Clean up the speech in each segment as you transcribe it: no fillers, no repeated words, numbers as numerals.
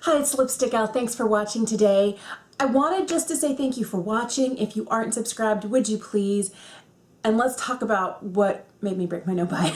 Hi, it's Lipstick Al. Thanks for watching today. I wanted just to say thank you for watching. If you aren't subscribed, would you please? And let's talk about what made me break my no buy.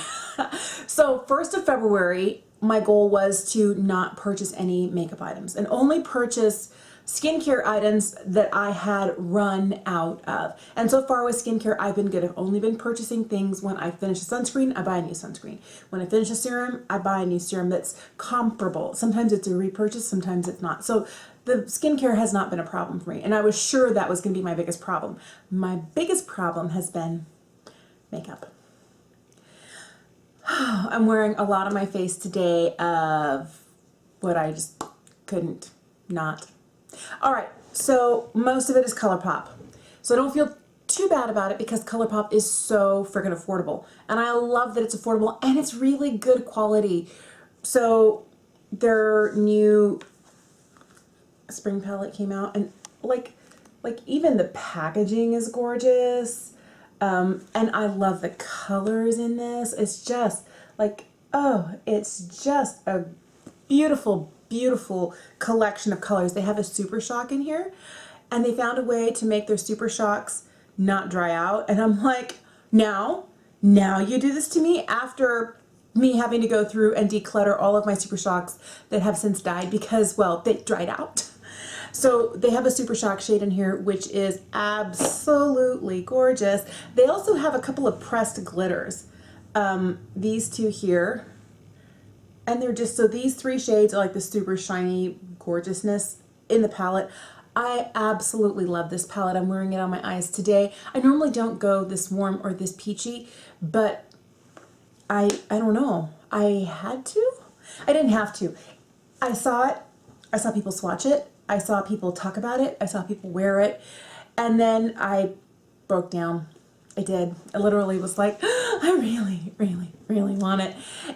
So 1st of February, my goal was to not purchase any makeup items and only purchase skincare items that I had run out of. And so far with skincare, I've been good. I've only been purchasing things when I finish a sunscreen, I buy a new sunscreen. When I finish a serum, I buy a new serum that's comparable. Sometimes it's a repurchase, sometimes it's not. So the skincare has not been a problem for me. And I was sure that was going to be my biggest problem. My biggest problem has been makeup. I'm wearing a lot on my face today of what I just couldn't not. All right, so most of it is Colourpop. So I don't feel too bad about it because Colourpop is so freaking affordable. And I love that it's affordable and it's really good quality. So their new spring palette came out and like even the packaging is gorgeous. And I love the colors in this. It's just like, oh, it's just a beautiful, beautiful collection of colors. They have a Super Shock in here and they found a way to make their Super Shocks not dry out. And I'm like, now you do this to me after me having to go through and declutter all of my Super Shocks that have since died because, well, they dried out. So they have a Super Shock shade in here, which is absolutely gorgeous. They also have a couple of pressed glitters. These two here. And they're just, so these three shades are like the super shiny gorgeousness in the palette. I absolutely love this palette. I'm wearing it on my eyes today. I normally don't go this warm or this peachy, but I don't know. I had to? I didn't have to. I saw it. I saw people swatch it. I saw people talk about it. I saw people wear it. And then I broke down. I did. I literally was like, I really, really, really want it.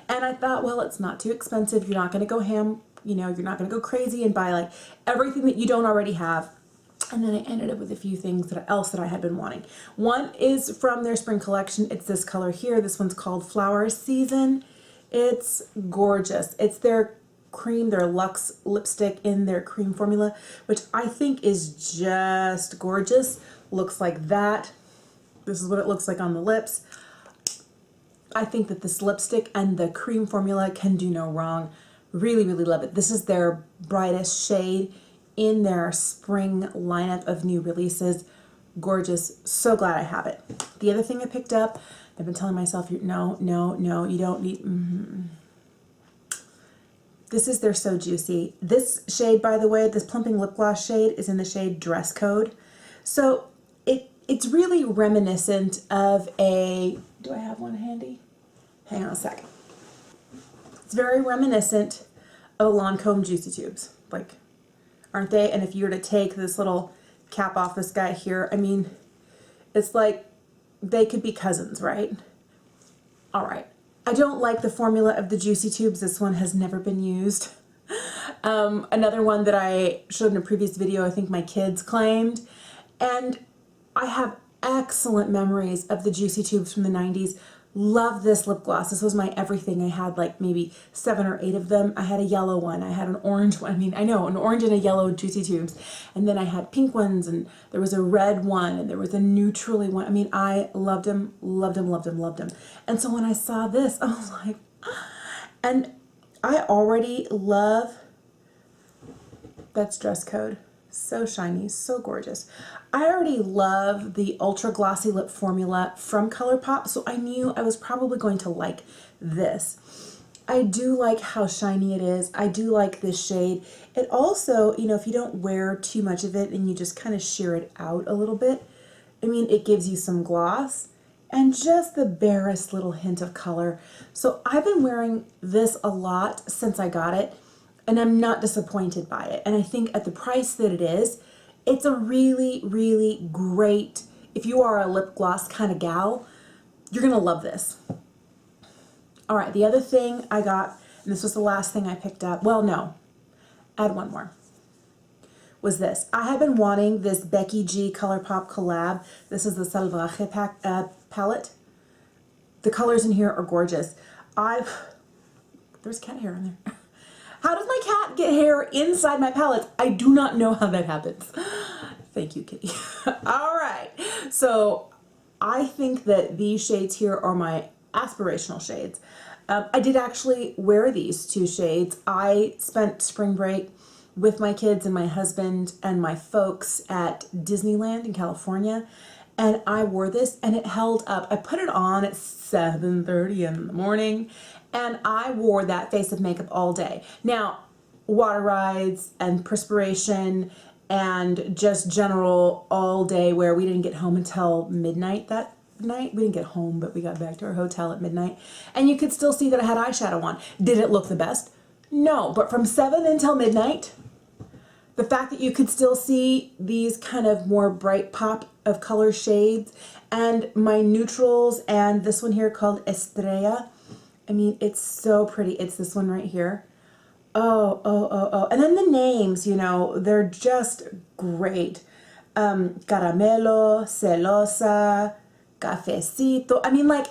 And I thought, well, it's not too expensive. You're not going to go ham, you know, you're not going to go crazy and buy like everything that you don't already have. And then I ended up with a few things else that I had been wanting. One is from their spring collection. It's this color here. This one's called Flower Season. It's gorgeous. It's their cream, their Luxe lipstick in their cream formula, which I think is just gorgeous. Looks like that. This is what it looks like on the lips. I think that this lipstick and the cream formula can do no wrong. Really, really love it. This is their brightest shade in their spring lineup of new releases. Gorgeous. So glad I have it. The other thing I picked up, I've been telling myself, no, you don't need... This is their So Juicy. This shade, by the way, this Plumping lip gloss shade is in the shade Dress Code. So it's really reminiscent of a, do I have one handy? Hang on a second. It's very reminiscent of Lancome Juicy Tubes, like, aren't they? And if you were to take this little cap off this guy here, I mean, it's like they could be cousins, right? All right. I don't like the formula of the Juicy Tubes. This one has never been used. Another one that I showed in a previous video, I think my kids claimed. And I have excellent memories of the Juicy Tubes from the 90s. Love this lip gloss. This was my everything. I had like maybe 7 or 8 of them. I had a yellow one. I had an orange one. I mean, I know, an orange and a yellow Juicy Tubes. And then I had pink ones, and there was a red one, and there was a neutrally one. I mean, I loved them, loved them, loved them, loved them. And so when I saw this, I was like, and I already love, that's Dress Code. So shiny, so gorgeous. I already love the ultra glossy lip formula from Colourpop, so I knew I was probably going to like this. I do like how shiny it is. I do like this shade. It also, you know, if you don't wear too much of it and you just kind of sheer it out a little bit, I mean, it gives you some gloss and just the barest little hint of color. So I've been wearing this a lot since I got it, and I'm not disappointed by it. And I think at the price that it is, it's a really, really great, if you are a lip gloss kind of gal, you're gonna love this. All right, the other thing I got, and this was the last thing I picked up, well, no, add one more, was this. I have been wanting this Becky G Colourpop collab. This is the Salvaje palette. The colors in here are gorgeous. There's cat hair in there. How does my cat get hair inside my palettes? I do not know how that happens. Thank you, Kitty. All right. So I think that these shades here are my aspirational shades. I did actually wear these two shades. I spent spring break with my kids and my husband and my folks at Disneyland in California, and I wore this and it held up. I put it on at 7:30 in the morning and I wore that face of makeup all day. Now, water rides and perspiration and just general all day wear. We didn't get home until midnight that night. We didn't get home, but we got back to our hotel at midnight. And you could still see that I had eyeshadow on. Did it look the best? No, but from 7 until midnight, the fact that you could still see these kind of more bright pop of color shades and my neutrals and this one here called Estrella. I mean, it's so pretty. It's this one right here. Oh. And then the names, you know, they're just great. Caramelo, Celosa, Cafecito. I mean, like,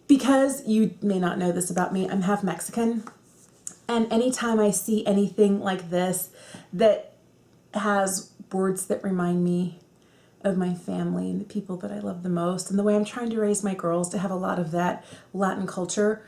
because you may not know this about me, I'm half Mexican. And anytime I see anything like this that has words that remind me of my family and the people that I love the most and the way I'm trying to raise my girls to have a lot of that Latin culture,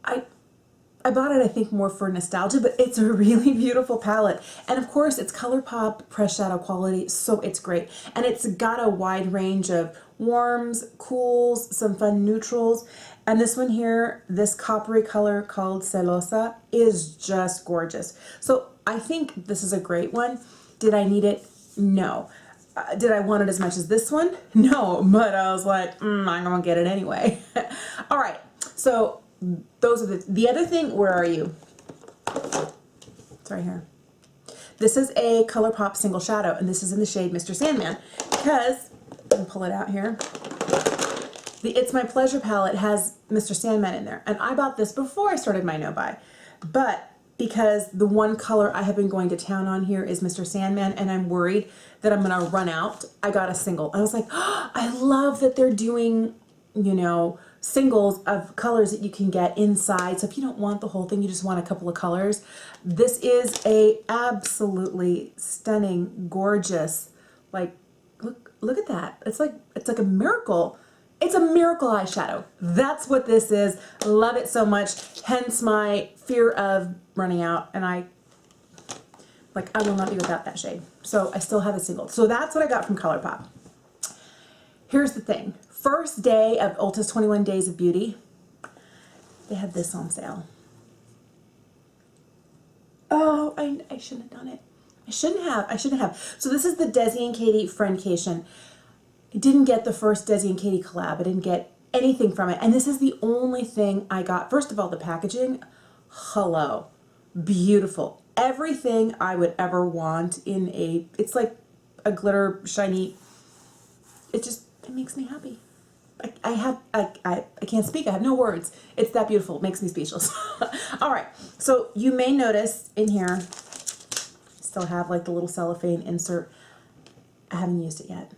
I bought it, I think, more for nostalgia, but it's a really beautiful palette. And of course, it's Colourpop pressed shadow quality, so it's great. And it's got a wide range of warms, cools, some fun neutrals. And this one here, this coppery color called Celosa, is just gorgeous. So I think this is a great one. Did I need it? No. Did I want it as much as this one? No, but I was like, I'm gonna get it anyway. All right, so those are the other thing. Where are you? It's right here. This is a Colourpop single shadow, and this is in the shade Mr. Sandman, because I can pull it out here. The It's My Pleasure palette has Mr. Sandman in there, and I bought this before I started my no-buy, but because the one color I have been going to town on here is Mr. Sandman, and I'm worried that I'm gonna run out, I got a single. I was like, oh, I love that they're doing, you know, singles of colors that you can get inside. So if you don't want the whole thing, you just want a couple of colors. This is a absolutely stunning, gorgeous, like, look at that. It's like a miracle. It's a miracle eyeshadow. That's what this is. Love it so much. Hence my fear of running out, and I will not be without that shade. So I still have a single. So that's what I got from Colourpop. Here's the thing. First day of Ulta's 21 Days of Beauty, they had this on sale. Oh, I shouldn't have done it. I shouldn't have. So this is the Desi and Katy Friendcation. I didn't get the first Desi and Katy collab. I didn't get anything from it. And this is the only thing I got. First of all, the packaging, hello, beautiful. Everything I would ever want in it's like a glitter shiny, it makes me happy. I can't speak. I have no words. It's that beautiful. It makes me speechless. All right. So you may notice in here, still have like the little cellophane insert. I haven't used it yet.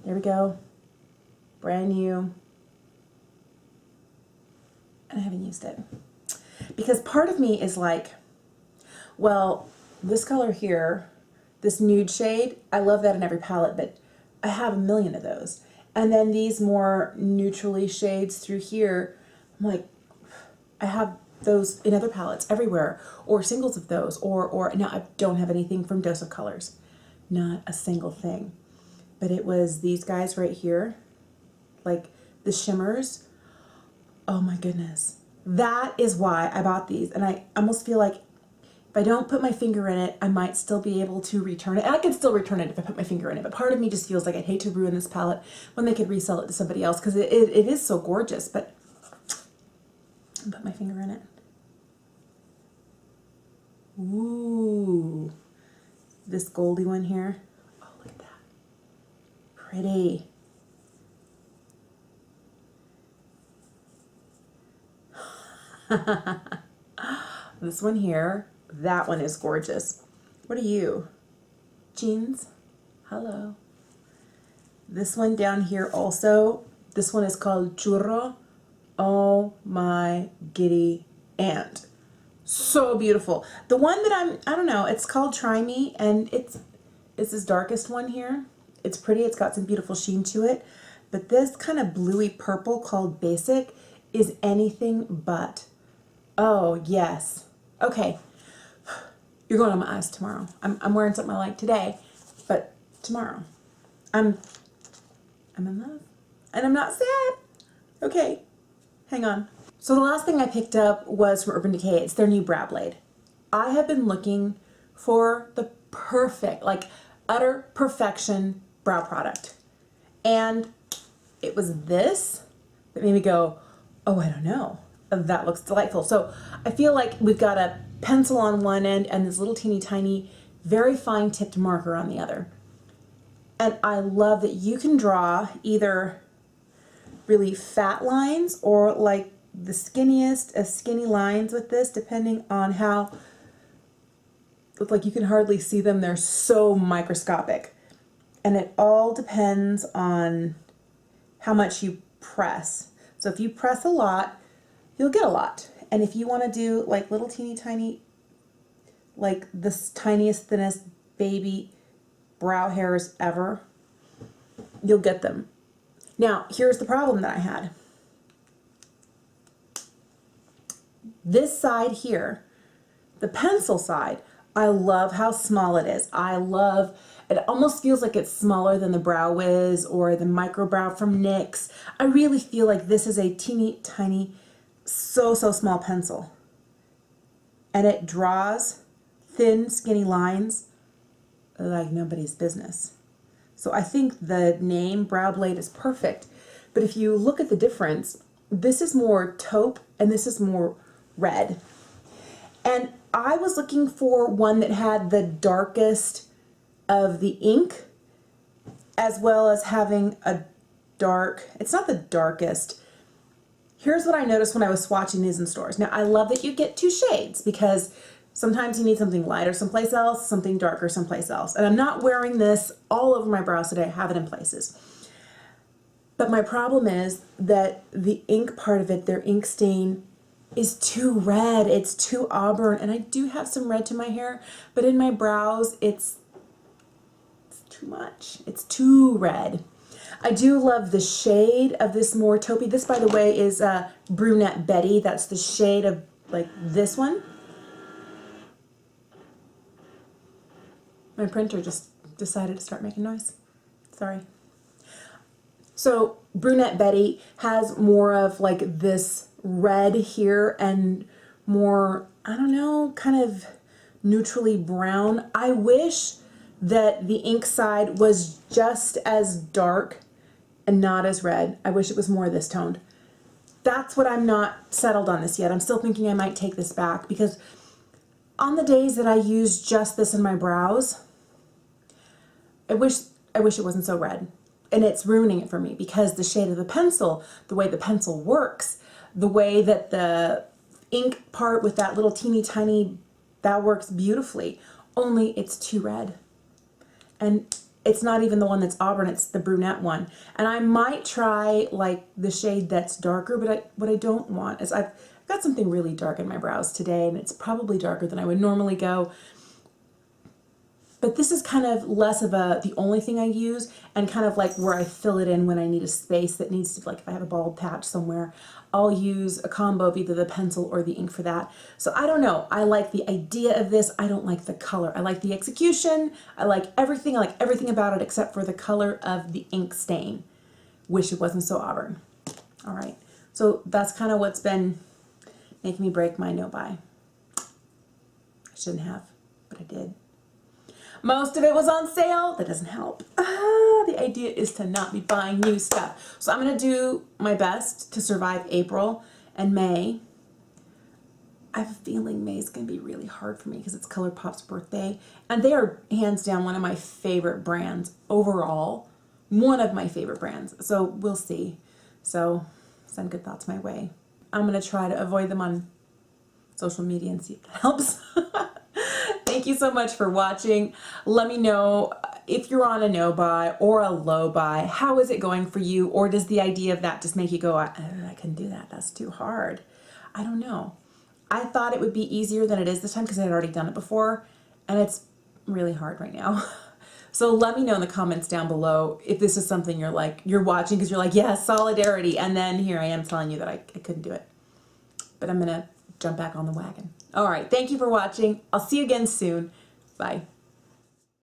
There we go. Brand new. And I haven't used it. Because part of me is like, well, this color here, this nude shade, I love that in every palette, but I have a million of those. And then these more neutrally shades through here, I'm like, I have those in other palettes everywhere, or singles of those, or now I don't have anything from Dose of Colors. Not a single thing. But it was these guys right here, like the shimmers. Oh my goodness. That is why I bought these. And I almost feel like if I don't put my finger in it, I might still be able to return it. And I can still return it if I put my finger in it. But part of me just feels like I'd hate to ruin this palette when they could resell it to somebody else, because it is so gorgeous. But I'll put my finger in it. Ooh. This goldy one here. Oh, look at that. Pretty. This one here, that one is gorgeous. What are you? Jeans? Hello. This one down here also, this one is called Churro. Oh my giddy aunt. So beautiful. The one that I don't know, it's called Try Me, and it's this darkest one here. It's pretty, it's got some beautiful sheen to it. But this kind of bluey purple called Basic is anything but. Oh, yes. Okay. You're going on my eyes tomorrow. I'm wearing something I like today, but tomorrow. I'm in love. And I'm not sad. Okay. Hang on. So the last thing I picked up was from Urban Decay. It's their new brow blade. I have been looking for the perfect, like utter perfection brow product. And it was this that made me go, oh, I don't know. That looks delightful. So I feel like we've got a pencil on one end and this little teeny tiny, very fine tipped marker on the other. And I love that you can draw either really fat lines or like the skinniest of skinny lines with this, depending on how, it's like you can hardly see them. They're so microscopic. And it all depends on how much you press. So if you press a lot, you'll get a lot. And if you want to do like little teeny tiny, like the tiniest, thinnest baby brow hairs ever, you'll get them. Now, here's the problem that I had. This side here, the pencil side, I love how small it is. I love, it almost feels like it's smaller than the Brow Wiz or the Micro Brow from NYX. I really feel like this is a teeny tiny, so small pencil. And it draws thin, skinny lines like nobody's business. So I think the name Brow Blade is perfect. But if you look at the difference, this is more taupe and this is more red. And I was looking for one that had the darkest of the ink, as well as having a dark, it's not the darkest. Here's what I noticed when I was swatching these in stores. Now I love that you get two shades because sometimes you need something lighter someplace else, something darker someplace else. And I'm not wearing this all over my brows today. I have it in places. But my problem is that the ink part of it, their ink stain, is too red. It's too auburn. And I do have some red to my hair, but in my brows, it's too much. It's too red. I do love the shade of this more taupey. This, by the way, is Brunette Betty. That's the shade of like this one. My printer just decided to start making noise. Sorry. So Brunette Betty has more of like this red here and more, I don't know, kind of neutrally brown. I wish that the ink side was just as dark and not as red. I wish it was more this toned. That's what I'm not settled on this yet. I'm still thinking I might take this back because on the days that I use just this in my brows, I wish it wasn't so red. And it's ruining it for me because the shade of the pencil, the way the pencil works, the way that the ink part with that little teeny tiny, that works beautifully, only it's too red. And it's not even the one that's auburn, it's the brunette one. And I might try like the shade that's darker, but what I don't want is I've got something really dark in my brows today and it's probably darker than I would normally go. But this is kind of less of the only thing I use and kind of like where I fill it in when I need a space that needs to, like if I have a bald patch somewhere, I'll use a combo of either the pencil or the ink for that. So I don't know. I like the idea of this. I don't like the color. I like the execution. I like everything. I like everything about it except for the color of the ink stain. Wish it wasn't so auburn. All right. So that's kind of what's been making me break my no buy. I shouldn't have, but I did. Most of it was on sale. That doesn't help. The idea is to not be buying new stuff. So I'm going to do my best to survive April and May. I have a feeling May is going to be really hard for me because it's Colourpop's birthday. And they are hands down one of my favorite brands overall. One of my favorite brands. So we'll see. So send good thoughts my way. I'm going to try to avoid them on social media and see if that helps. Thank you so much for watching. Let me know if you're on a no buy or a low buy. How is it going for you? Or does the idea of that just make you go, I couldn't do that. That's too hard. I don't know. I thought it would be easier than it is this time because I had already done it before, and it's really hard right now. So let me know in the comments down below if this is something you're watching because you're like, yes, solidarity, and then here I am telling you that I couldn't do it. But I'm gonna jump back on the wagon. All right, thank you for watching. I'll see you again soon. Bye.